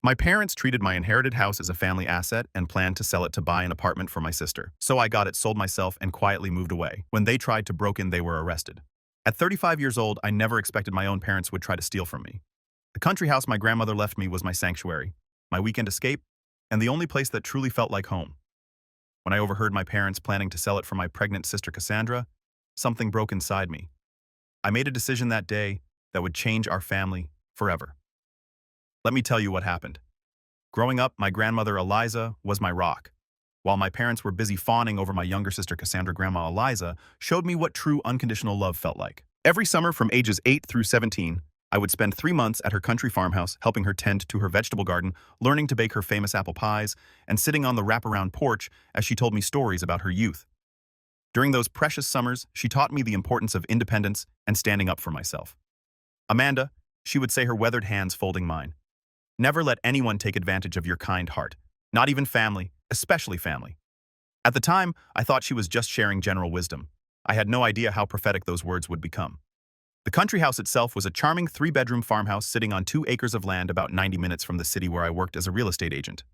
My parents treated my inherited house as a family asset and planned to sell it to buy an apartment for my sister. So I got it sold myself and quietly moved away. When they tried to break in, they were arrested. At 35 years old, I never expected my own parents would try to steal from me. The country house my grandmother left me was my sanctuary, my weekend escape, and the only place that truly felt like home. When I overheard my parents planning to sell it for my pregnant sister Cassandra, something broke inside me. I made a decision that day that would change our family forever. Let me tell you what happened. Growing up, my grandmother Eliza was my rock. While my parents were busy fawning over my younger sister Cassandra, Grandma Eliza showed me what true unconditional love felt like. Every summer from ages 8 through 17, I would spend 3 months at her country farmhouse helping her tend to her vegetable garden, learning to bake her famous apple pies, and sitting on the wraparound porch as she told me stories about her youth. During those precious summers, she taught me the importance of independence and standing up for myself. Amanda, she would say, her weathered hands folding mine. Never let anyone take advantage of your kind heart, not even family, especially family. At the time, I thought she was just sharing general wisdom. I had no idea how prophetic those words would become. The country house itself was a charming 3-bedroom farmhouse sitting on 2 acres of land about 90 minutes from the city where I worked as a real estate agent.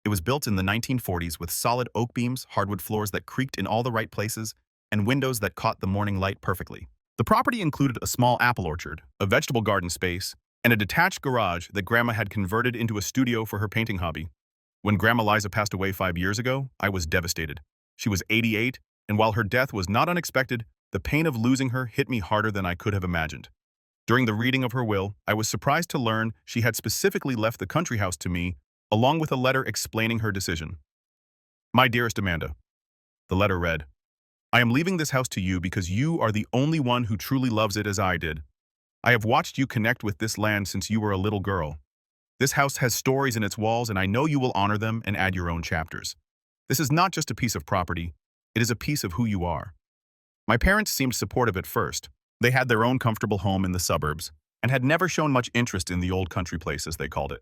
It was built in the 1940s with solid oak beams, hardwood floors that creaked in all the right places, and windows that caught the morning light perfectly. The property included a small apple orchard, a vegetable garden space, and a detached garage that Grandma had converted into a studio for her painting hobby. When Grandma Liza passed away 5 years ago, I was devastated. She was 88, and while her death was not unexpected, the pain of losing her hit me harder than I could have imagined. During the reading of her will, I was surprised to learn she had specifically left the country house to me, along with a letter explaining her decision. My dearest Amanda, the letter read, I am leaving this house to you because you are the only one who truly loves it as I did. I have watched you connect with this land since you were a little girl. This house has stories in its walls, and I know you will honor them and add your own chapters. This is not just a piece of property, it is a piece of who you are. My parents seemed supportive at first. They had their own comfortable home in the suburbs and had never shown much interest in the old country place, as they called it.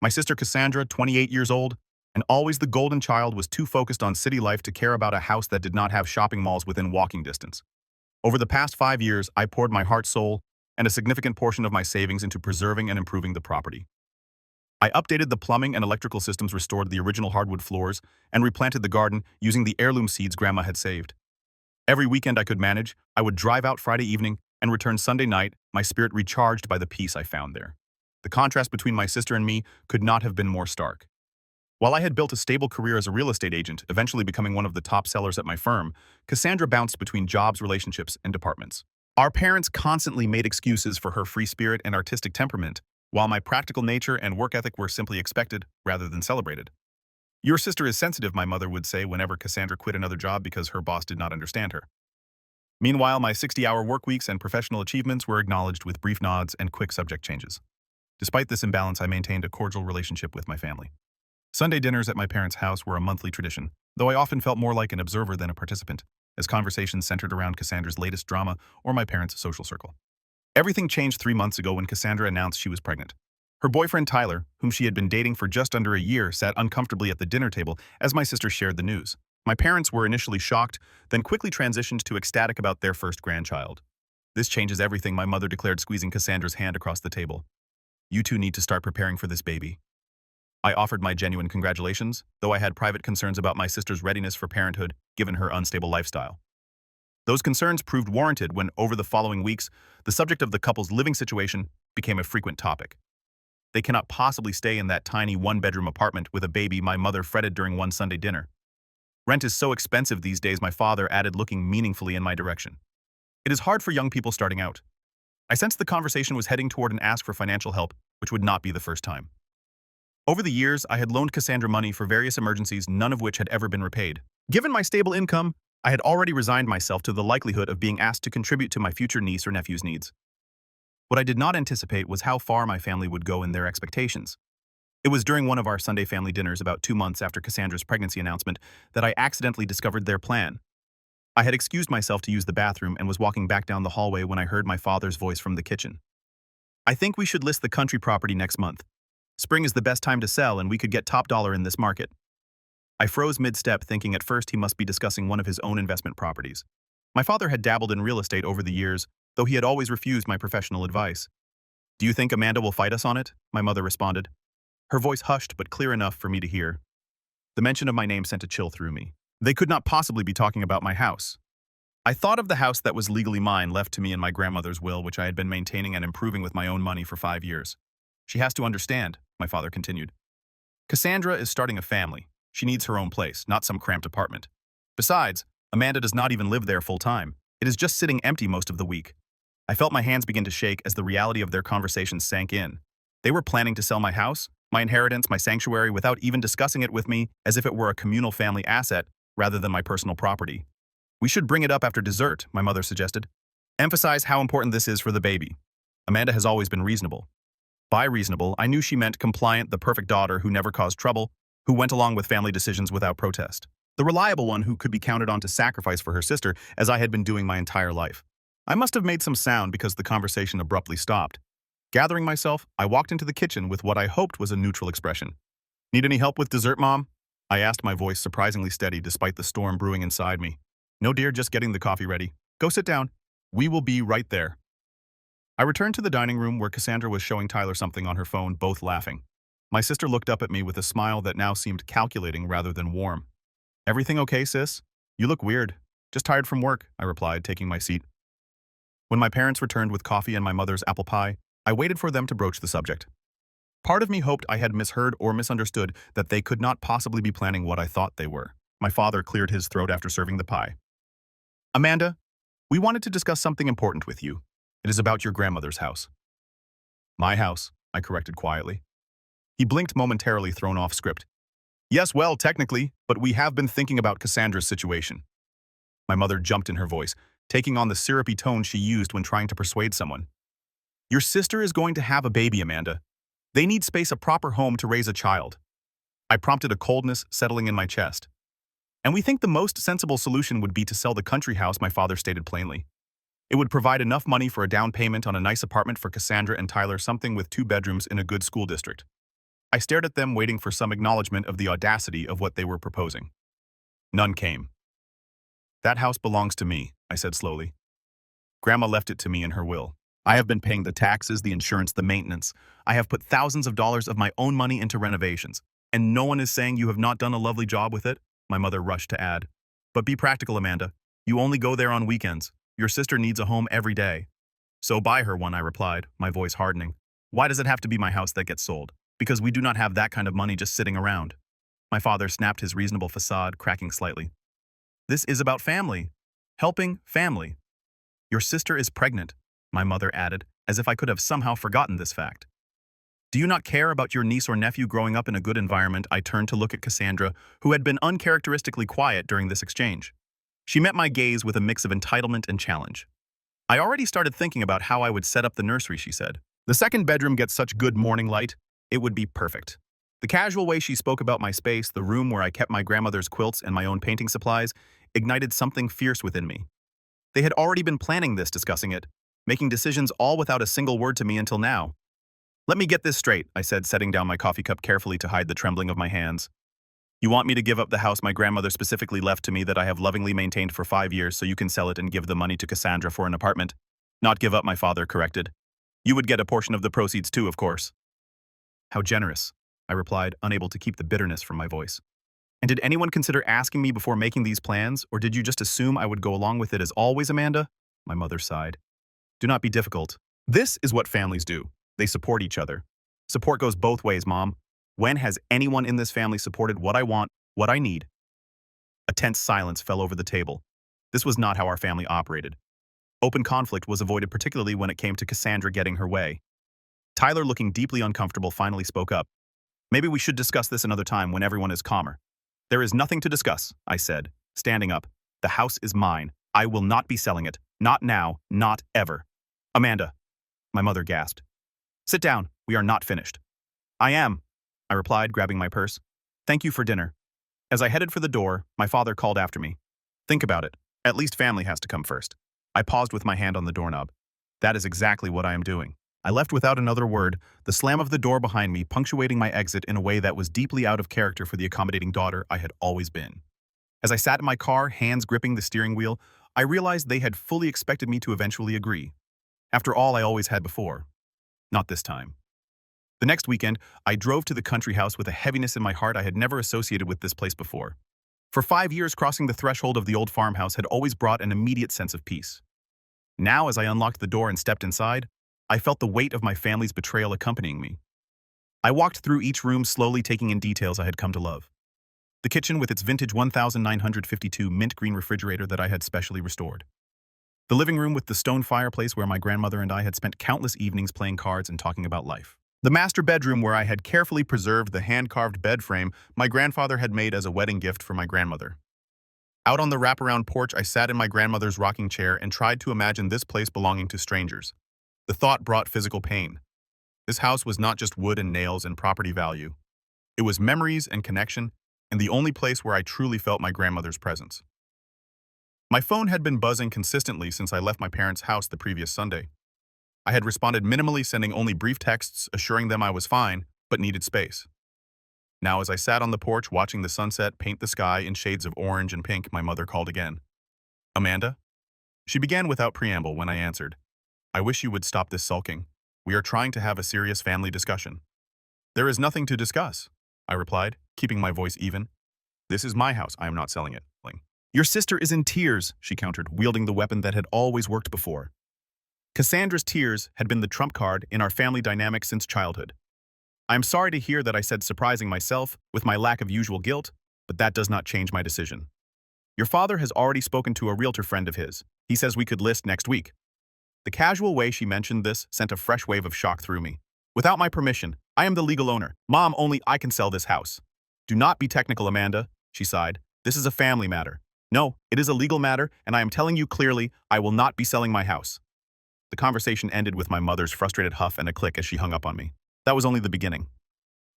My sister Cassandra, 28 years old, and always the golden child, was too focused on city life to care about a house that did not have shopping malls within walking distance. Over the past 5 years, I poured my heart, soul, and a significant portion of my savings into preserving and improving the property. I updated the plumbing and electrical systems, restored the original hardwood floors, and replanted the garden using the heirloom seeds Grandma had saved. Every weekend I could manage, I would drive out Friday evening and return Sunday night, my spirit recharged by the peace I found there. The contrast between my sister and me could not have been more stark. While I had built a stable career as a real estate agent, eventually becoming one of the top sellers at my firm, Cassandra bounced between jobs, relationships, and departments. Our parents constantly made excuses for her free spirit and artistic temperament, while my practical nature and work ethic were simply expected rather than celebrated. Your sister is sensitive, my mother would say whenever Cassandra quit another job because her boss did not understand her. Meanwhile, my 60-hour work weeks and professional achievements were acknowledged with brief nods and quick subject changes. Despite this imbalance, I maintained a cordial relationship with my family. Sunday dinners at my parents' house were a monthly tradition, though I often felt more like an observer than a participant, as conversations centered around Cassandra's latest drama or my parents' social circle. Everything changed 3 months ago when Cassandra announced she was pregnant. Her boyfriend Tyler, whom she had been dating for just under a year, sat uncomfortably at the dinner table as my sister shared the news. My parents were initially shocked, then quickly transitioned to ecstatic about their first grandchild. This changes everything, my mother declared, squeezing Cassandra's hand across the table. You two need to start preparing for this baby. I offered my genuine congratulations, though I had private concerns about my sister's readiness for parenthood, given her unstable lifestyle. Those concerns proved warranted when, over the following weeks, the subject of the couple's living situation became a frequent topic. They cannot possibly stay in that tiny 1-bedroom apartment with a baby, my mother fretted during one Sunday dinner. Rent is so expensive these days, my father added, looking meaningfully in my direction. It is hard for young people starting out. I sensed the conversation was heading toward an ask for financial help, which would not be the first time. Over the years, I had loaned Cassandra money for various emergencies, none of which had ever been repaid. Given my stable income, I had already resigned myself to the likelihood of being asked to contribute to my future niece or nephew's needs. What I did not anticipate was how far my family would go in their expectations. It was during one of our Sunday family dinners about 2 months after Cassandra's pregnancy announcement that I accidentally discovered their plan. I had excused myself to use the bathroom and was walking back down the hallway when I heard my father's voice from the kitchen. I think we should list the country property next month. Spring is the best time to sell, and we could get top dollar in this market. I froze mid-step, thinking at first he must be discussing one of his own investment properties. My father had dabbled in real estate over the years, though he had always refused my professional advice. Do you think Amanda will fight us on it? My mother responded. Her voice hushed but clear enough for me to hear. The mention of my name sent a chill through me. They could not possibly be talking about my house. I thought of the house that was legally mine, left to me in my grandmother's will, which I had been maintaining and improving with my own money for 5 years. She has to understand, my father continued. Cassandra is starting a family. She needs her own place, not some cramped apartment. Besides, Amanda does not even live there full time. It is just sitting empty most of the week. I felt my hands begin to shake as the reality of their conversation sank in. They were planning to sell my house, my inheritance, my sanctuary, without even discussing it with me, as if it were a communal family asset rather than my personal property. We should bring it up after dessert, my mother suggested. Emphasize how important this is for the baby. Amanda has always been reasonable. By reasonable, I knew she meant compliant, the perfect daughter who never caused trouble, who went along with family decisions without protest. The reliable one who could be counted on to sacrifice for her sister, as I had been doing my entire life. I must have made some sound because the conversation abruptly stopped. Gathering myself, I walked into the kitchen with what I hoped was a neutral expression. Need any help with dessert, Mom? I asked, my voice surprisingly steady despite the storm brewing inside me. No, dear, just getting the coffee ready. Go sit down. We will be right there. I returned to the dining room where Cassandra was showing Tyler something on her phone, both laughing. My sister looked up at me with a smile that now seemed calculating rather than warm. Everything okay, sis? You look weird. Just tired from work, I replied, taking my seat. When my parents returned with coffee and my mother's apple pie, I waited for them to broach the subject. Part of me hoped I had misheard or misunderstood that they could not possibly be planning what I thought they were. My father cleared his throat after serving the pie. Amanda, we wanted to discuss something important with you. It is about your grandmother's house. My house, I corrected quietly. He blinked momentarily, thrown off script. Yes, well, technically, but we have been thinking about Cassandra's situation. My mother jumped in her voice, taking on the syrupy tone she used when trying to persuade someone. Your sister is going to have a baby, Amanda. They need space, a proper home to raise a child. I prompted a coldness settling in my chest. And we think the most sensible solution would be to sell the country house, my father stated plainly. It would provide enough money for a down payment on a nice apartment for Cassandra and Tyler, something with 2 bedrooms in a good school district. I stared at them, waiting for some acknowledgement of the audacity of what they were proposing. None came. That house belongs to me, I said slowly. Grandma left it to me in her will. I have been paying the taxes, the insurance, the maintenance. I have put thousands of dollars of my own money into renovations. And no one is saying you have not done a lovely job with it, my mother rushed to add. But be practical, Amanda. You only go there on weekends. Your sister needs a home every day. So buy her one, I replied, my voice hardening. Why does it have to be my house that gets sold? Because we do not have that kind of money just sitting around. My father snapped his reasonable facade, cracking slightly. This is about family. Helping family. Your sister is pregnant, my mother added, as if I could have somehow forgotten this fact. Do you not care about your niece or nephew growing up in a good environment? I turned to look at Cassandra, who had been uncharacteristically quiet during this exchange. She met my gaze with a mix of entitlement and challenge. I already started thinking about how I would set up the nursery, she said. The second bedroom gets such good morning light. It would be perfect. The casual way she spoke about my space, the room where I kept my grandmother's quilts and my own painting supplies, ignited something fierce within me. They had already been planning this, discussing it, making decisions all without a single word to me until now. Let me get this straight, I said, setting down my coffee cup carefully to hide the trembling of my hands. You want me to give up the house my grandmother specifically left to me that I have lovingly maintained for 5 years so you can sell it and give the money to Cassandra for an apartment? Not give up, my father corrected. You would get a portion of the proceeds too, of course. How generous, I replied, unable to keep the bitterness from my voice. And did anyone consider asking me before making these plans, or did you just assume I would go along with it as always, Amanda? My mother sighed. Do not be difficult. This is what families do. They support each other. Support goes both ways, Mom. When has anyone in this family supported what I want, what I need? A tense silence fell over the table. This was not how our family operated. Open conflict was avoided, particularly when it came to Cassandra getting her way. Tyler, looking deeply uncomfortable, finally spoke up. Maybe we should discuss this another time when everyone is calmer. There is nothing to discuss, I said, standing up. The house is mine. I will not be selling it. Not now, not ever. Amanda, my mother gasped. Sit down. We are not finished. I am, I replied, grabbing my purse. Thank you for dinner. As I headed for the door, my father called after me. Think about it. At least family has to come first. I paused with my hand on the doorknob. That is exactly what I am doing. I left without another word, the slam of the door behind me punctuating my exit in a way that was deeply out of character for the accommodating daughter I had always been. As I sat in my car, hands gripping the steering wheel, I realized they had fully expected me to eventually agree. After all I always had before. Not this time. The next weekend, I drove to the country house with a heaviness in my heart I had never associated with this place before. For 5 years, crossing the threshold of the old farmhouse had always brought an immediate sense of peace. Now, as I unlocked the door and stepped inside, I felt the weight of my family's betrayal accompanying me. I walked through each room, slowly taking in details I had come to love. The kitchen with its vintage 1952 mint green refrigerator that I had specially restored. The living room with the stone fireplace where my grandmother and I had spent countless evenings playing cards and talking about life. The master bedroom where I had carefully preserved the hand-carved bed frame my grandfather had made as a wedding gift for my grandmother. Out on the wraparound porch, I sat in my grandmother's rocking chair and tried to imagine this place belonging to strangers. The thought brought physical pain. This house was not just wood and nails and property value. It was memories and connection, and the only place where I truly felt my grandmother's presence. My phone had been buzzing consistently since I left my parents' house the previous Sunday. I had responded minimally, sending only brief texts assuring them I was fine, but needed space. Now, as I sat on the porch watching the sunset paint the sky in shades of orange and pink, my mother called again. "Amanda?" She began without preamble when I answered. "I wish you would stop this sulking. We are trying to have a serious family discussion." "There is nothing to discuss," I replied, keeping my voice even. "This is my house. I am not selling it." "Your sister is in tears," she countered, wielding the weapon that had always worked before. Cassandra's tears had been the trump card in our family dynamic since childhood. I am sorry to hear that, I said, surprising myself with my lack of usual guilt, but that does not change my decision. "Your father has already spoken to a realtor friend of his. He says we could list next week." The casual way she mentioned this sent a fresh wave of shock through me. "Without my permission, I am the legal owner. Mom, only I can sell this house." "Do not be technical, Amanda," she sighed. "This is a family matter." "No, it is a legal matter, and I am telling you clearly, I will not be selling my house." The conversation ended with my mother's frustrated huff and a click as she hung up on me. That was only the beginning.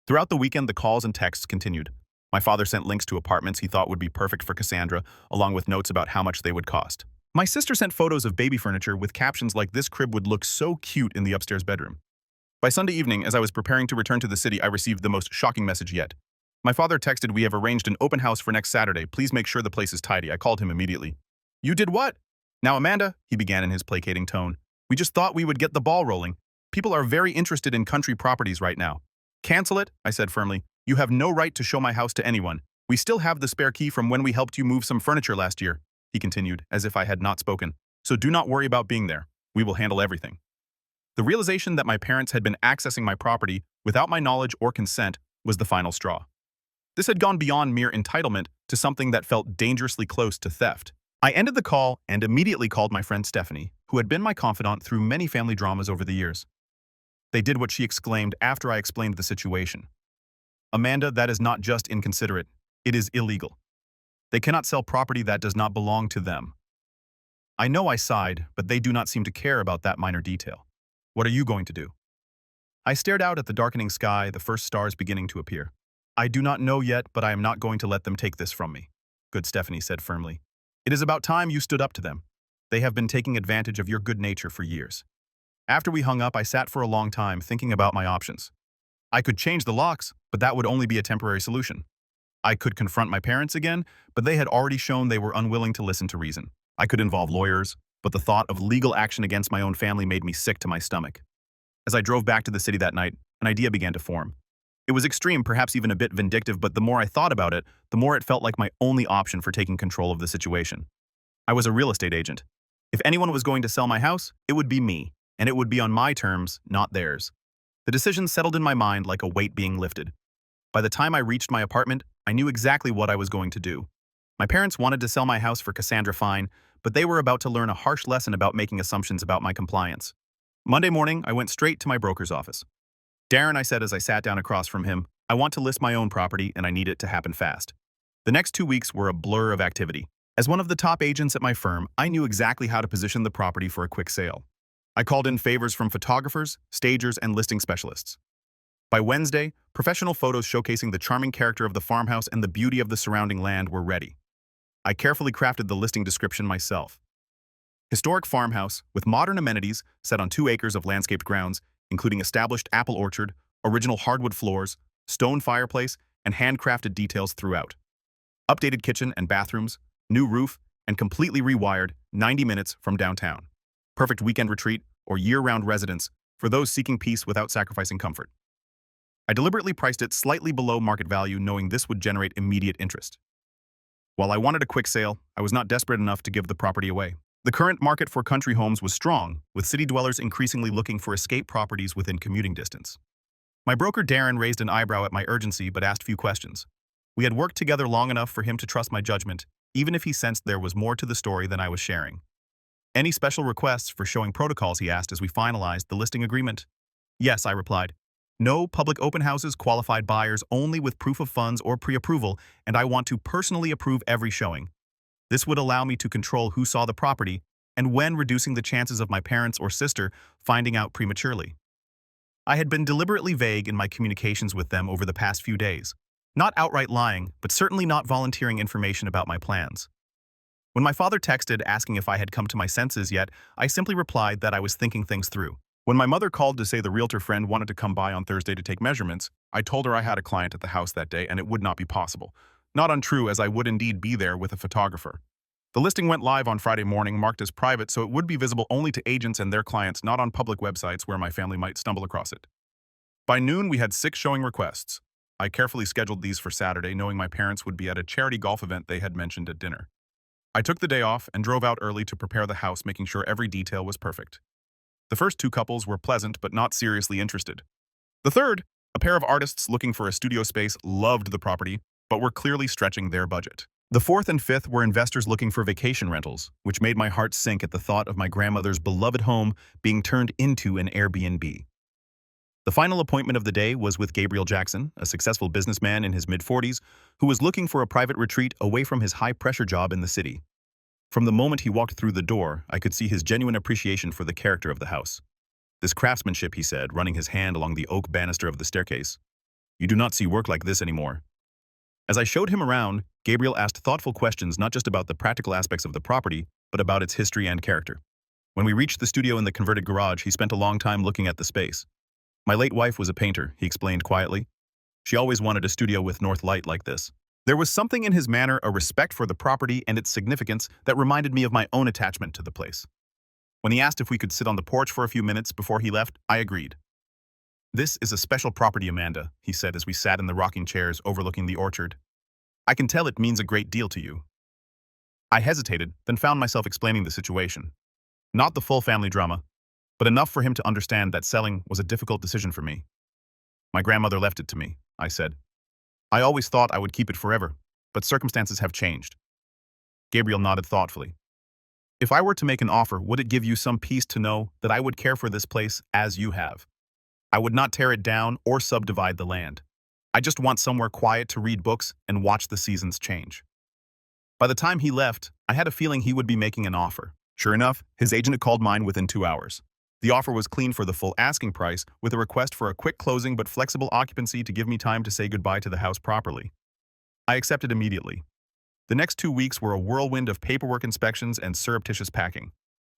Throughout the weekend, the calls and texts continued. My father sent links to apartments he thought would be perfect for Cassandra, along with notes about how much they would cost. My sister sent photos of baby furniture with captions like, "This crib would look so cute in the upstairs bedroom." By Sunday evening, as I was preparing to return to the city, I received the most shocking message yet. My father texted, "We have arranged an open house for next Saturday. Please make sure the place is tidy." I called him immediately. "You did what?" "Now, Amanda," he began in his placating tone, "we just thought we would get the ball rolling. People are very interested in country properties right now." "Cancel it," I said firmly. "You have no right to show my house to anyone. We still have the spare key from when we helped you move some furniture last year," he continued, as if I had not spoken. "So do not worry about being there. We will handle everything." The realization that my parents had been accessing my property without my knowledge or consent was the final straw. This had gone beyond mere entitlement to something that felt dangerously close to theft. I ended the call and immediately called my friend Stephanie, who had been my confidant through many family dramas over the years. They did what she exclaimed after I explained the situation. "Amanda, that is not just inconsiderate. It is illegal. They cannot sell property that does not belong to them." I know I sighed, but they do not seem to care about that minor detail. "What are you going to do?" I stared out at the darkening sky, the first stars beginning to appear. "I do not know yet, but I am not going to let them take this from me," good Stephanie said firmly. "It is about time you stood up to them. They have been taking advantage of your good nature for years." After we hung up, I sat for a long time thinking about my options. I could change the locks, but that would only be a temporary solution. I could confront my parents again, but they had already shown they were unwilling to listen to reason. I could involve lawyers, but the thought of legal action against my own family made me sick to my stomach. As I drove back to the city that night, an idea began to form. It was extreme, perhaps even a bit vindictive, but the more I thought about it, the more it felt like my only option for taking control of the situation. I was a real estate agent. If anyone was going to sell my house, it would be me, and it would be on my terms, not theirs. The decision settled in my mind like a weight being lifted. By the time I reached my apartment, I knew exactly what I was going to do. My parents wanted to sell my house for Cassandra fine, but they were about to learn a harsh lesson about making assumptions about my compliance. Monday morning, I went straight to my broker's office. "Darren," I said as I sat down across from him, "I want to list my own property, and I need it to happen fast." The next 2 weeks were a blur of activity. As one of the top agents at my firm, I knew exactly how to position the property for a quick sale. I called in favors from photographers, stagers, and listing specialists. By Wednesday, professional photos showcasing the charming character of the farmhouse and the beauty of the surrounding land were ready. I carefully crafted the listing description myself. Historic farmhouse with modern amenities set on 2 acres of landscaped grounds, including established apple orchard, original hardwood floors, stone fireplace, and handcrafted details throughout. Updated kitchen and bathrooms, new roof, and completely rewired 90 minutes from downtown. Perfect weekend retreat or year-round residence for those seeking peace without sacrificing comfort. I deliberately priced it slightly below market value, knowing this would generate immediate interest. While I wanted a quick sale, I was not desperate enough to give the property away. The current market for country homes was strong, with city dwellers increasingly looking for escape properties within commuting distance. My broker Darren raised an eyebrow at my urgency but asked few questions. We had worked together long enough for him to trust my judgment, even if he sensed there was more to the story than I was sharing. Any special requests for showing protocols, he asked as we finalized the listing agreement. Yes, I replied. No public open houses, qualified buyers only with proof of funds or pre-approval, and I want to personally approve every showing. This would allow me to control who saw the property and when, reducing the chances of my parents or sister finding out prematurely. I had been deliberately vague in my communications with them over the past few days. Not outright lying, but certainly not volunteering information about my plans. When my father texted asking if I had come to my senses yet, I simply replied that I was thinking things through. When my mother called to say the realtor friend wanted to come by on Thursday to take measurements, I told her I had a client at the house that day and it would not be possible. Not untrue, as I would indeed be there with a photographer. The listing went live on Friday morning, marked as private, so it would be visible only to agents and their clients, not on public websites where my family might stumble across it. By noon, we had 6 showing requests. I carefully scheduled these for Saturday, knowing my parents would be at a charity golf event they had mentioned at dinner. I took the day off and drove out early to prepare the house, making sure every detail was perfect. The first 2 couples were pleasant but not seriously interested. The third, a pair of artists looking for a studio space, loved the property, but were clearly stretching their budget. The fourth and fifth were investors looking for vacation rentals, which made my heart sink at the thought of my grandmother's beloved home being turned into an Airbnb. The final appointment of the day was with Gabriel Jackson, a successful businessman in his mid-40s who was looking for a private retreat away from his high-pressure job in the city. From the moment he walked through the door, I could see his genuine appreciation for the character of the house. This craftsmanship, he said, running his hand along the oak banister of the staircase. You do not see work like this anymore. As I showed him around, Gabriel asked thoughtful questions not just about the practical aspects of the property, but about its history and character. When we reached the studio in the converted garage, he spent a long time looking at the space. My late wife was a painter, he explained quietly. She always wanted a studio with north light like this. There was something in his manner, a respect for the property and its significance, that reminded me of my own attachment to the place. When he asked if we could sit on the porch for a few minutes before he left, I agreed. This is a special property, Amanda, he said as we sat in the rocking chairs overlooking the orchard. I can tell it means a great deal to you. I hesitated, then found myself explaining the situation. Not the full family drama, but enough for him to understand that selling was a difficult decision for me. My grandmother left it to me, I said. I always thought I would keep it forever, but circumstances have changed. Gabriel nodded thoughtfully. If I were to make an offer, would it give you some peace to know that I would care for this place as you have? I would not tear it down or subdivide the land. I just want somewhere quiet to read books and watch the seasons change. By the time he left, I had a feeling he would be making an offer. Sure enough, his agent had called mine within 2 hours. The offer was clean for the full asking price, with a request for a quick closing but flexible occupancy to give me time to say goodbye to the house properly. I accepted immediately. The next 2 weeks were a whirlwind of paperwork inspections and surreptitious packing.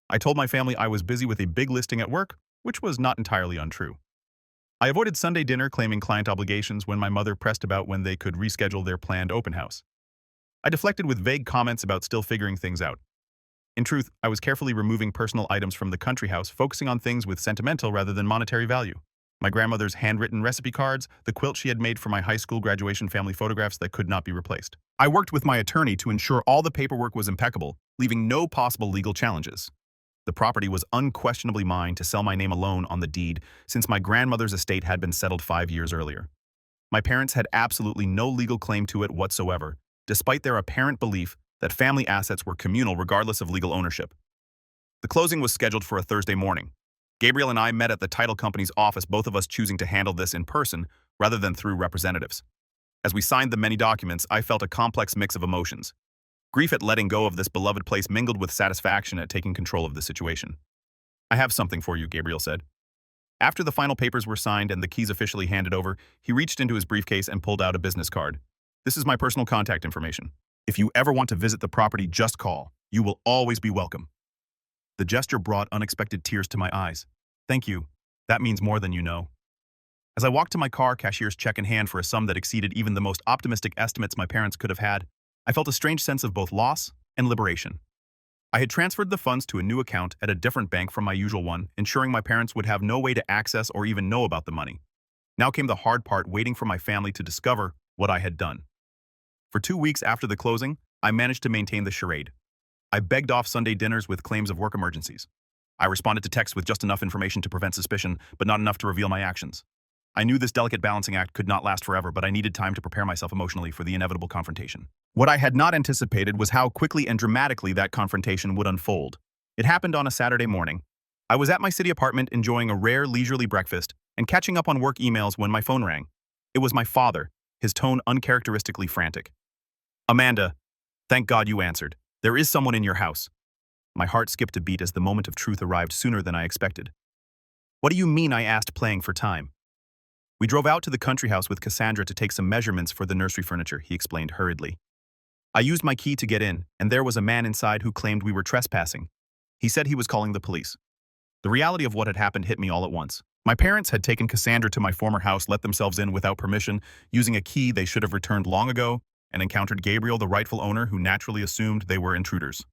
I told my family I was busy with a big listing at work, which was not entirely untrue. I avoided Sunday dinner, claiming client obligations when my mother pressed about when they could reschedule their planned open house. I deflected with vague comments about still figuring things out. In truth, I was carefully removing personal items from the country house, focusing on things with sentimental rather than monetary value. My grandmother's handwritten recipe cards, the quilt she had made for my high school graduation family photographs that could not be replaced. I worked with my attorney to ensure all the paperwork was impeccable, leaving no possible legal challenges. The property was unquestionably mine to sell my name alone on the deed, since my grandmother's estate had been settled 5 years earlier. My parents had absolutely no legal claim to it whatsoever, despite their apparent belief that family assets were communal regardless of legal ownership. The closing was scheduled for a Thursday morning. Gabriel and I met at the title company's office, both of us choosing to handle this in person rather than through representatives. As we signed the many documents, I felt a complex mix of emotions. Grief at letting go of this beloved place mingled with satisfaction at taking control of the situation. I have something for you, Gabriel said. After the final papers were signed and the keys officially handed over, he reached into his briefcase and pulled out a business card. This is my personal contact information. If you ever want to visit the property, just call. You will always be welcome. The gesture brought unexpected tears to my eyes. Thank you. That means more than you know. As I walked to my car, cashier's check in hand for a sum that exceeded even the most optimistic estimates my parents could have had, I felt a strange sense of both loss and liberation. I had transferred the funds to a new account at a different bank from my usual one, ensuring my parents would have no way to access or even know about the money. Now came the hard part, waiting for my family to discover what I had done. For 2 weeks after the closing, I managed to maintain the charade. I begged off Sunday dinners with claims of work emergencies. I responded to texts with just enough information to prevent suspicion, but not enough to reveal my actions. I knew this delicate balancing act could not last forever, but I needed time to prepare myself emotionally for the inevitable confrontation. What I had not anticipated was how quickly and dramatically that confrontation would unfold. It happened on a Saturday morning. I was at my city apartment enjoying a rare leisurely breakfast and catching up on work emails when my phone rang. It was my father, his tone uncharacteristically frantic. "Amanda, thank God you answered. There is someone in your house." My heart skipped a beat as the moment of truth arrived sooner than I expected. "What do you mean?" I asked, playing for time. "We drove out to the country house with Cassandra to take some measurements for the nursery furniture," he explained hurriedly. "I used my key to get in, and there was a man inside who claimed we were trespassing. He said he was calling the police." The reality of what had happened hit me all at once. My parents had taken Cassandra to my former house, let themselves in without permission, using a key they should have returned long ago, and encountered Gabriel, the rightful owner, who naturally assumed they were intruders.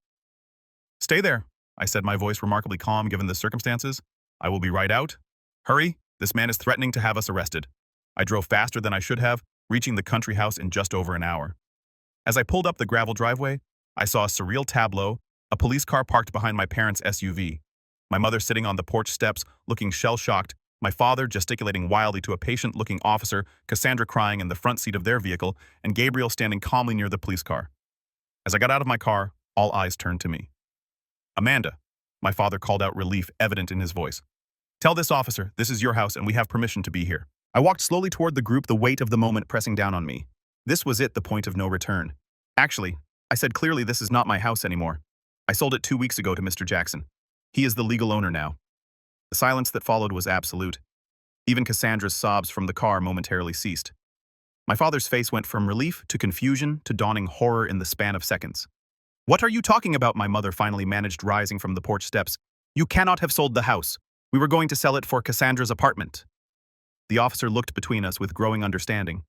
"Stay there," I said, my voice remarkably calm given the circumstances. "I will be right out. Hurry, this man is threatening to have us arrested." I drove faster than I should have, reaching the country house in just over an hour. As I pulled up the gravel driveway, I saw a surreal tableau, a police car parked behind my parents' SUV. My mother sitting on the porch steps, looking shell-shocked, my father gesticulating wildly to a patient-looking officer, Cassandra crying in the front seat of their vehicle, and Gabriel standing calmly near the police car. As I got out of my car, all eyes turned to me. "Amanda," my father called out, relief evident in his voice. "Tell this officer this is your house and we have permission to be here." I walked slowly toward the group, the weight of the moment pressing down on me. This was it, the point of no return. "Actually," I said clearly, "this is not my house anymore. I sold it 2 weeks ago to Mr. Jackson. He is the legal owner now." The silence that followed was absolute. Even Cassandra's sobs from the car momentarily ceased. My father's face went from relief to confusion to dawning horror in the span of seconds. "What are you talking about?" my mother finally managed, rising from the porch steps. "You cannot have sold the house. We were going to sell it for Cassandra's apartment." The officer looked between us with growing understanding.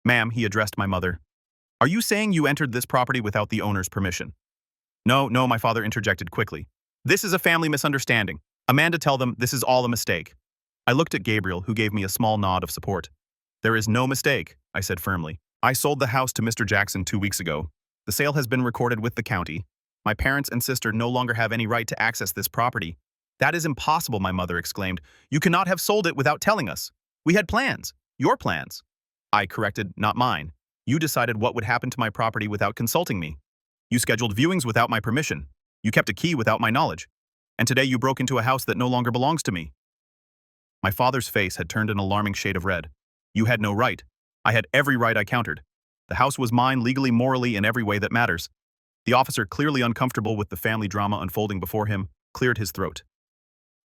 "Ma'am," he addressed my mother, "are you saying you entered this property without the owner's permission?" No, my father interjected quickly. "This is a family misunderstanding. Amanda, tell them this is all a mistake." I looked at Gabriel, who gave me a small nod of support. "There is no mistake," I said firmly. "I sold the house to Mr. Jackson 2 weeks ago. The sale has been recorded with the county. My parents and sister no longer have any right to access this property." "That is impossible," my mother exclaimed. "You cannot have sold it without telling us. We had plans. Your plans." I corrected, "Not mine. You decided what would happen to my property without consulting me. You scheduled viewings without my permission. You kept a key without my knowledge. And today you broke into a house that no longer belongs to me." My father's face had turned an alarming shade of red. "You had no right. I had every right," I countered. "The house was mine legally, morally, in every way that matters." The officer, clearly uncomfortable with the family drama unfolding before him, cleared his throat.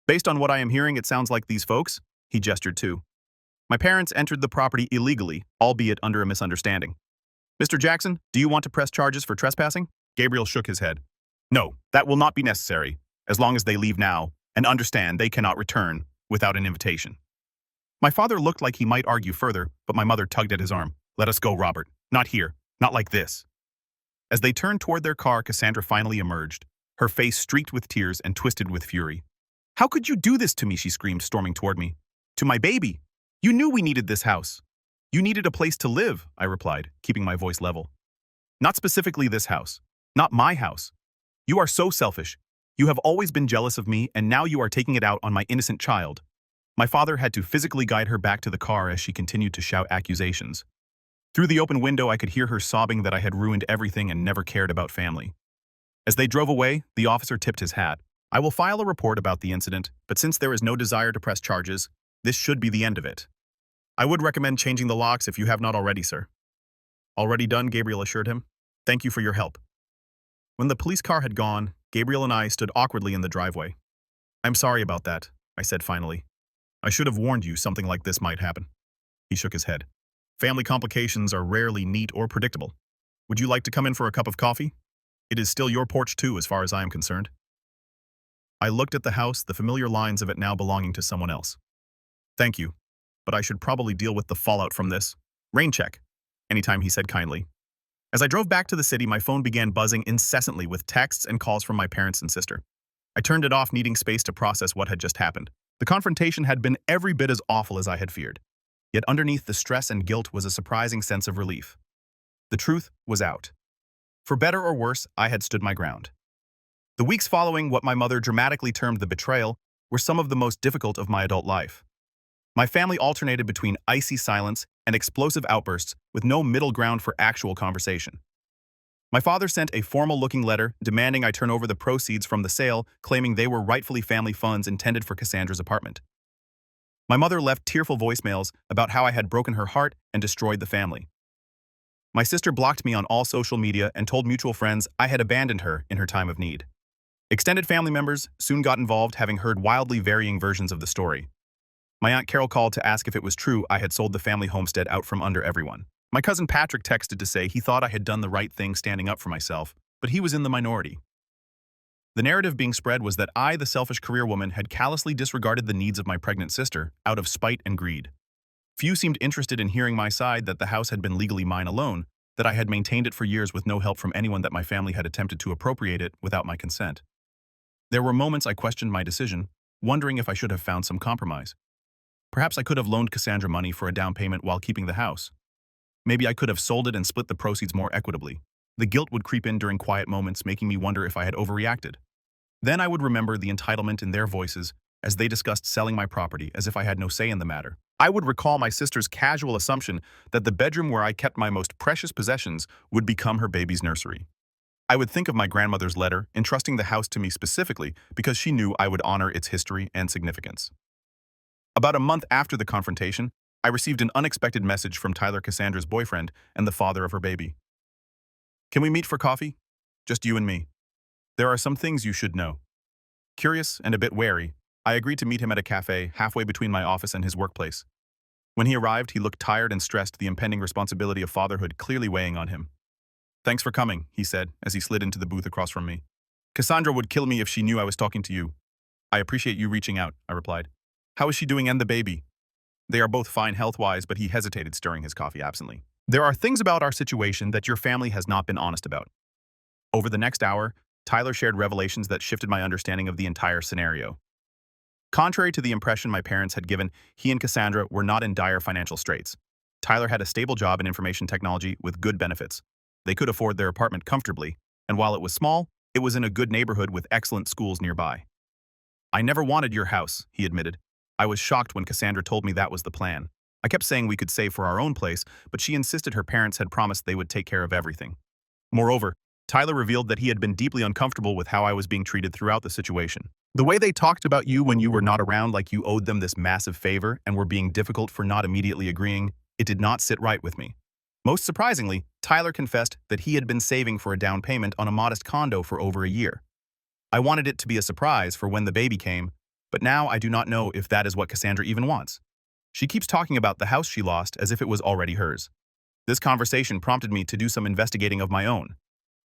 "Based on what I am hearing, it sounds like these folks," he gestured to. "My parents entered the property illegally, albeit under a misunderstanding. Mr. Jackson, do you want to press charges for trespassing?" Gabriel shook his head. "No, that will not be necessary, as long as they leave now and understand they cannot return without an invitation." My father looked like he might argue further, but my mother tugged at his arm. "Let us go, Robert. Not here. Not like this." As they turned toward their car, Cassandra finally emerged, her face streaked with tears and twisted with fury. "How could you do this to me?" she screamed, storming toward me. "To my baby. You knew we needed this house." "You needed a place to live," I replied, keeping my voice level. "Not specifically this house. Not my house. You are so selfish. You have always been jealous of me, and now you are taking it out on my innocent child." My father had to physically guide her back to the car as she continued to shout accusations. Through the open window, I could hear her sobbing that I had ruined everything and never cared about family. As they drove away, the officer tipped his hat. "I will file a report about the incident, but since there is no desire to press charges, this should be the end of it. I would recommend changing the locks if you have not already, sir." "Already done," Gabriel assured him. "Thank you for your help." When the police car had gone, Gabriel and I stood awkwardly in the driveway. "I'm sorry about that," I said finally. "I should have warned you something like this might happen." He shook his head. "Family complications are rarely neat or predictable. Would you like to come in for a cup of coffee? It is still your porch too, as far as I am concerned." I looked at the house, the familiar lines of it now belonging to someone else. "Thank you, but I should probably deal with the fallout from this. Rain check," anytime, he said kindly. As I drove back to the city, my phone began buzzing incessantly with texts and calls from my parents and sister. I turned it off, needing space to process what had just happened. The confrontation had been every bit as awful as I had feared. Yet underneath the stress and guilt was a surprising sense of relief. The truth was out. For better or worse, I had stood my ground. The weeks following what my mother dramatically termed the betrayal were some of the most difficult of my adult life. My family alternated between icy silence and explosive outbursts with no middle ground for actual conversation. My father sent a formal-looking letter demanding I turn over the proceeds from the sale, claiming they were rightfully family funds intended for Cassandra's apartment. My mother left tearful voicemails about how I had broken her heart and destroyed the family. My sister blocked me on all social media and told mutual friends I had abandoned her in her time of need. Extended family members soon got involved, having heard wildly varying versions of the story. My Aunt Carol called to ask if it was true I had sold the family homestead out from under everyone. My cousin Patrick texted to say he thought I had done the right thing standing up for myself, but he was in the minority. The narrative being spread was that I, the selfish career woman, had callously disregarded the needs of my pregnant sister out of spite and greed. Few seemed interested in hearing my side, that the house had been legally mine alone, that I had maintained it for years with no help from anyone, that my family had attempted to appropriate it without my consent. There were moments I questioned my decision, wondering if I should have found some compromise. Perhaps I could have loaned Cassandra money for a down payment while keeping the house. Maybe I could have sold it and split the proceeds more equitably. The guilt would creep in during quiet moments, making me wonder if I had overreacted. Then I would remember the entitlement in their voices as they discussed selling my property, as if I had no say in the matter. I would recall my sister's casual assumption that the bedroom where I kept my most precious possessions would become her baby's nursery. I would think of my grandmother's letter entrusting the house to me specifically because she knew I would honor its history and significance. About a month after the confrontation, I received an unexpected message from Tyler, Cassandra's boyfriend and the father of her baby. "Can we meet for coffee? Just you and me. There are some things you should know." Curious and a bit wary, I agreed to meet him at a cafe halfway between my office and his workplace. When he arrived, he looked tired and stressed, the impending responsibility of fatherhood clearly weighing on him. "Thanks for coming," he said as he slid into the booth across from me. "Cassandra would kill me if she knew I was talking to you." "I appreciate you reaching out," I replied. "How is she doing and the baby?" "They are both fine health-wise," but he hesitated, stirring his coffee absently. "There are things about our situation that your family has not been honest about." Over the next hour, Tyler shared revelations that shifted my understanding of the entire scenario. Contrary to the impression my parents had given, he and Cassandra were not in dire financial straits. Tyler had a stable job in information technology with good benefits. They could afford their apartment comfortably, and while it was small, it was in a good neighborhood with excellent schools nearby. "I never wanted your house," he admitted. I was shocked when Cassandra told me that was the plan. I kept saying we could save for our own place, but she insisted her parents had promised they would take care of everything. Moreover, Tyler revealed that he had been deeply uncomfortable with how I was being treated throughout the situation. The way they talked about you when you were not around, like you owed them this massive favor and were being difficult for not immediately agreeing, it did not sit right with me. Most surprisingly, Tyler confessed that he had been saving for a down payment on a modest condo for over a year. I wanted it to be a surprise for when the baby came, but now I do not know if that is what Cassandra even wants. She keeps talking about the house she lost as if it was already hers. This conversation prompted me to do some investigating of my own.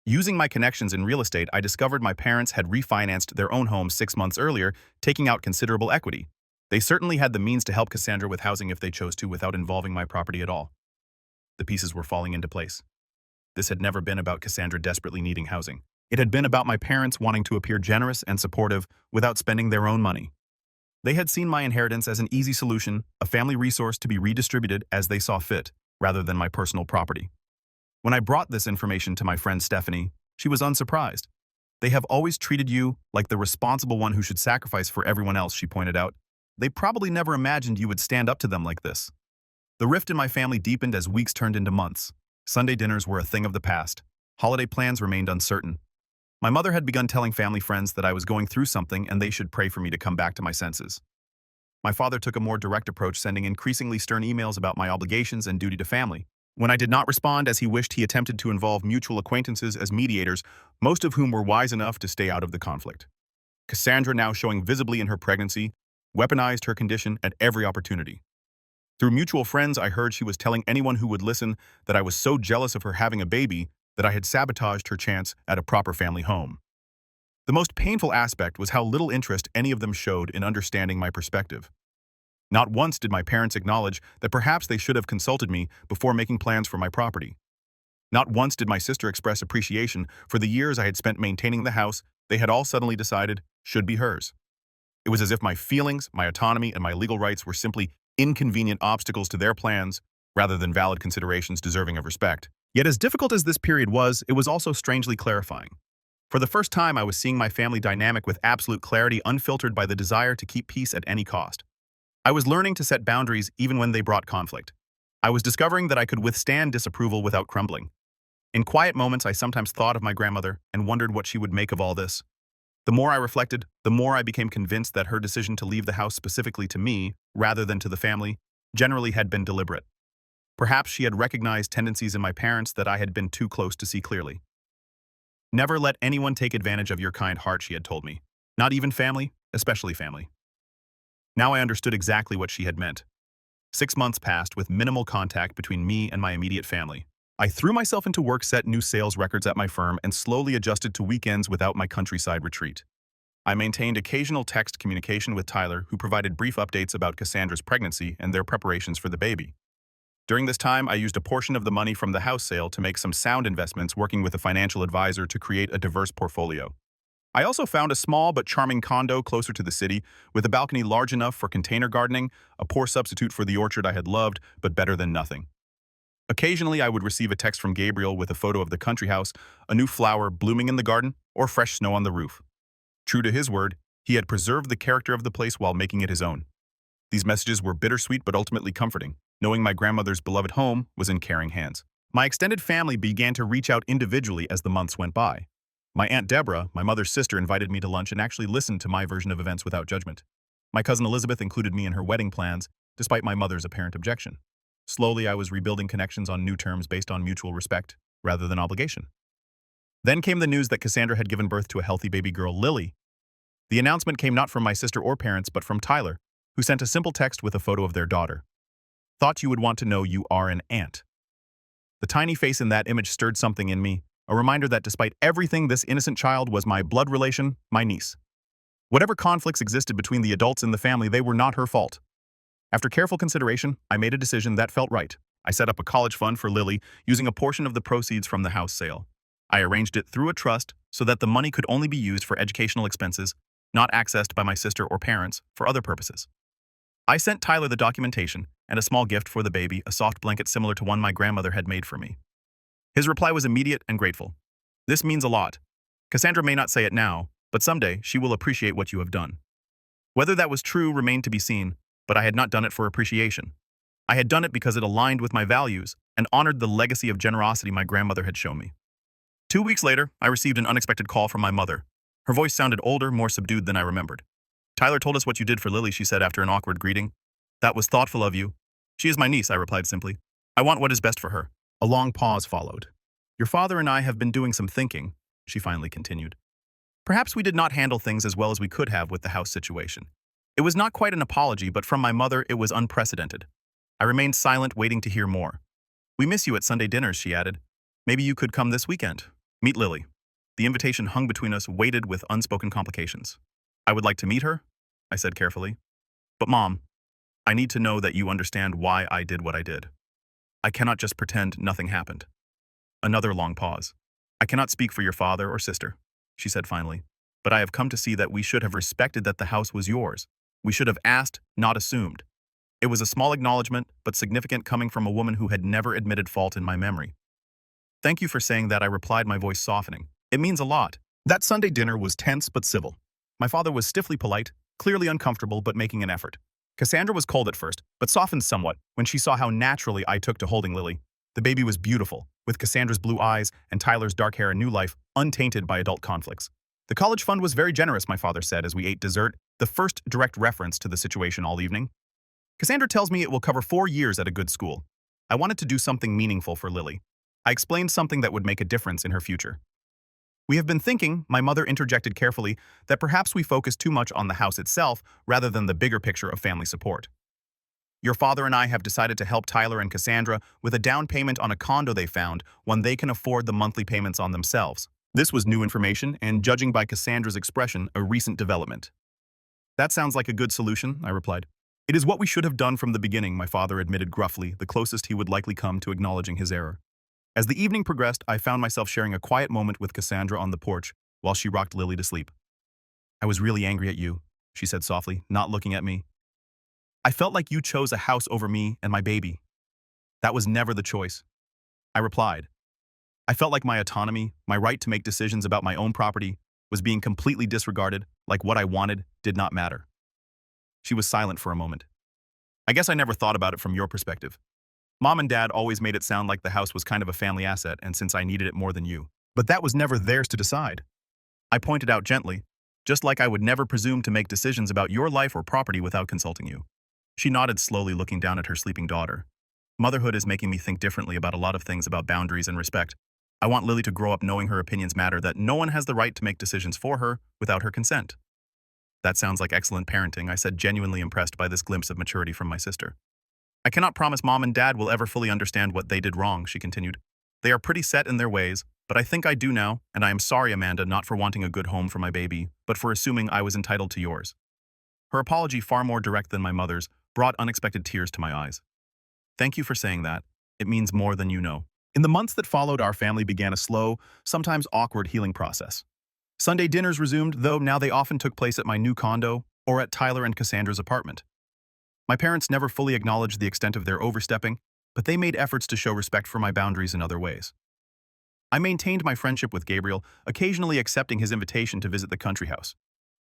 Using my connections in real estate, I discovered my parents had refinanced their own home 6 months earlier, taking out considerable equity. They certainly had the means to help Cassandra with housing if they chose to, without involving my property at all. The pieces were falling into place. This had never been about Cassandra desperately needing housing. It had been about my parents wanting to appear generous and supportive without spending their own money. They had seen my inheritance as an easy solution, a family resource to be redistributed as they saw fit, rather than my personal property. When I brought this information to my friend Stephanie, she was unsurprised. "They have always treated you like the responsible one who should sacrifice for everyone else," she pointed out. "They probably never imagined you would stand up to them like this." The rift in my family deepened as weeks turned into months. Sunday dinners were a thing of the past. Holiday plans remained uncertain. My mother had begun telling family friends that I was going through something and they should pray for me to come back to my senses. My father took a more direct approach, sending increasingly stern emails about my obligations and duty to family. When I did not respond as he wished, he attempted to involve mutual acquaintances as mediators, most of whom were wise enough to stay out of the conflict. Cassandra, now showing visibly in her pregnancy, weaponized her condition at every opportunity. Through mutual friends, I heard she was telling anyone who would listen that I was so jealous of her having a baby that I had sabotaged her chance at a proper family home. The most painful aspect was how little interest any of them showed in understanding my perspective. Not once did my parents acknowledge that perhaps they should have consulted me before making plans for my property. Not once did my sister express appreciation for the years I had spent maintaining the house they had all suddenly decided should be hers. It was as if my feelings, my autonomy, and my legal rights were simply inconvenient obstacles to their plans, rather than valid considerations deserving of respect. Yet as difficult as this period was, it was also strangely clarifying. For the first time, I was seeing my family dynamic with absolute clarity, unfiltered by the desire to keep peace at any cost. I was learning to set boundaries even when they brought conflict. I was discovering that I could withstand disapproval without crumbling. In quiet moments, I sometimes thought of my grandmother and wondered what she would make of all this. The more I reflected, the more I became convinced that her decision to leave the house specifically to me, rather than to the family, generally had been deliberate. Perhaps she had recognized tendencies in my parents that I had been too close to see clearly. Never let anyone take advantage of your kind heart, she had told me. Not even family, especially family. Now I understood exactly what she had meant. 6 months passed with minimal contact between me and my immediate family. I threw myself into work, set new sales records at my firm, and slowly adjusted to weekends without my countryside retreat. I maintained occasional text communication with Tyler, who provided brief updates about Cassandra's pregnancy and their preparations for the baby. During this time, I used a portion of the money from the house sale to make some sound investments, working with a financial advisor to create a diverse portfolio. I also found a small but charming condo closer to the city, with a balcony large enough for container gardening, a poor substitute for the orchard I had loved, but better than nothing. Occasionally, I would receive a text from Gabriel with a photo of the country house, a new flower blooming in the garden, or fresh snow on the roof. True to his word, he had preserved the character of the place while making it his own. These messages were bittersweet but ultimately comforting, knowing my grandmother's beloved home was in caring hands. My extended family began to reach out individually as the months went by. My Aunt Deborah, my mother's sister, invited me to lunch and actually listened to my version of events without judgment. My cousin Elizabeth included me in her wedding plans, despite my mother's apparent objection. Slowly, I was rebuilding connections on new terms based on mutual respect, rather than obligation. Then came the news that Cassandra had given birth to a healthy baby girl, Lily. The announcement came not from my sister or parents, but from Tyler, who sent a simple text with a photo of their daughter. Thought you would want to know you are an aunt. The tiny face in that image stirred something in me, a reminder that despite everything, this innocent child was my blood relation, my niece. Whatever conflicts existed between the adults in the family, they were not her fault. After careful consideration, I made a decision that felt right. I set up a college fund for Lily, using a portion of the proceeds from the house sale. I arranged it through a trust so that the money could only be used for educational expenses, not accessed by my sister or parents for other purposes. I sent Tyler the documentation and a small gift for the baby, a soft blanket similar to one my grandmother had made for me. His reply was immediate and grateful. This means a lot. Cassandra may not say it now, but someday she will appreciate what you have done. Whether that was true remained to be seen, but I had not done it for appreciation. I had done it because it aligned with my values and honored the legacy of generosity my grandmother had shown me. 2 weeks later, I received an unexpected call from my mother. Her voice sounded older, more subdued than I remembered. Tyler told us what you did for Lily, she said after an awkward greeting. That was thoughtful of you. She is my niece, I replied simply. I want what is best for her. A long pause followed. Your father and I have been doing some thinking, she finally continued. Perhaps we did not handle things as well as we could have with the house situation. It was not quite an apology, but from my mother it was unprecedented. I remained silent, waiting to hear more. We miss you at Sunday dinners, she added. Maybe you could come this weekend. Meet Lily. The invitation hung between us, weighted with unspoken complications. I would like to meet her, I said carefully. But Mom, I need to know that you understand why I did what I did. I cannot just pretend nothing happened. Another long pause. I cannot speak for your father or sister, she said finally, but I have come to see that we should have respected that the house was yours. We should have asked, not assumed. It was a small acknowledgement, but significant, coming from a woman who had never admitted fault in my memory. Thank you for saying that, I replied, my voice softening. It means a lot. That Sunday dinner was tense but civil. My father was stiffly polite, clearly uncomfortable but making an effort. Cassandra was cold at first, but softened somewhat when she saw how naturally I took to holding Lily. The baby was beautiful, with Cassandra's blue eyes and Tyler's dark hair and new life, untainted by adult conflicts. The college fund was very generous, my father said as we ate dessert, the first direct reference to the situation all evening. Cassandra tells me it will cover 4 years at a good school. I wanted to do something meaningful for Lily. I explained something that would make a difference in her future. We have been thinking, my mother interjected carefully, that perhaps we focus too much on the house itself rather than the bigger picture of family support. Your father and I have decided to help Tyler and Cassandra with a down payment on a condo they found, one they can afford the monthly payments on themselves. This was new information and, judging by Cassandra's expression, a recent development. That sounds like a good solution, I replied. It is what we should have done from the beginning, my father admitted gruffly, the closest he would likely come to acknowledging his error. As the evening progressed, I found myself sharing a quiet moment with Cassandra on the porch while she rocked Lily to sleep. I was really angry at you, she said softly, not looking at me. I felt like you chose a house over me and my baby. That was never the choice. I replied. I felt like my autonomy, my right to make decisions about my own property, was being completely disregarded, like what I wanted did not matter. She was silent for a moment. I guess I never thought about it from your perspective. Mom and Dad always made it sound like the house was kind of a family asset, and since I needed it more than you. But that was never theirs to decide. I pointed out gently, just like I would never presume to make decisions about your life or property without consulting you. She nodded slowly, looking down at her sleeping daughter. Motherhood is making me think differently about a lot of things, about boundaries and respect. I want Lily to grow up knowing her opinions matter, that no one has the right to make decisions for her without her consent. That sounds like excellent parenting, I said, genuinely impressed by this glimpse of maturity from my sister. I cannot promise Mom and Dad will ever fully understand what they did wrong, she continued. They are pretty set in their ways, but I think I do now, and I am sorry, Amanda, not for wanting a good home for my baby, but for assuming I was entitled to yours. Her apology, far more direct than my mother's, brought unexpected tears to my eyes. Thank you for saying that. It means more than you know. In the months that followed, our family began a slow, sometimes awkward healing process. Sunday dinners resumed, though now they often took place at my new condo or at Tyler and Cassandra's apartment. My parents never fully acknowledged the extent of their overstepping, but they made efforts to show respect for my boundaries in other ways. I maintained my friendship with Gabriel, occasionally accepting his invitation to visit the country house.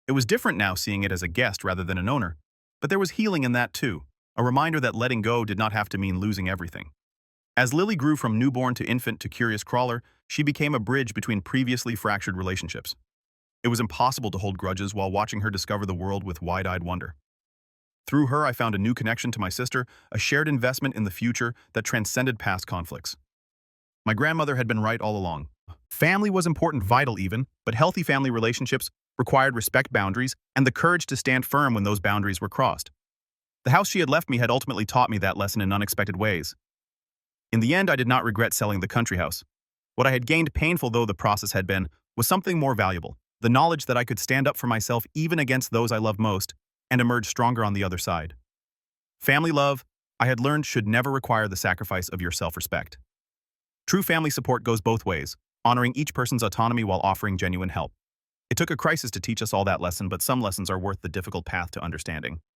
It was different now, seeing it as a guest rather than an owner, but there was healing in that too, a reminder that letting go did not have to mean losing everything. As Lily grew from newborn to infant to curious crawler, she became a bridge between previously fractured relationships. It was impossible to hold grudges while watching her discover the world with wide-eyed wonder. Through her, I found a new connection to my sister, a shared investment in the future that transcended past conflicts. My grandmother had been right all along. Family was important, vital even, but healthy family relationships required respect, boundaries, and the courage to stand firm when those boundaries were crossed. The house she had left me had ultimately taught me that lesson in unexpected ways. In the end, I did not regret selling the country house. What I had gained, painful though the process had been, was something more valuable, the knowledge that I could stand up for myself even against those I loved most, and emerge stronger on the other side. Family love, I had learned, should never require the sacrifice of your self-respect. True family support goes both ways, honoring each person's autonomy while offering genuine help. It took a crisis to teach us all that lesson, but some lessons are worth the difficult path to understanding.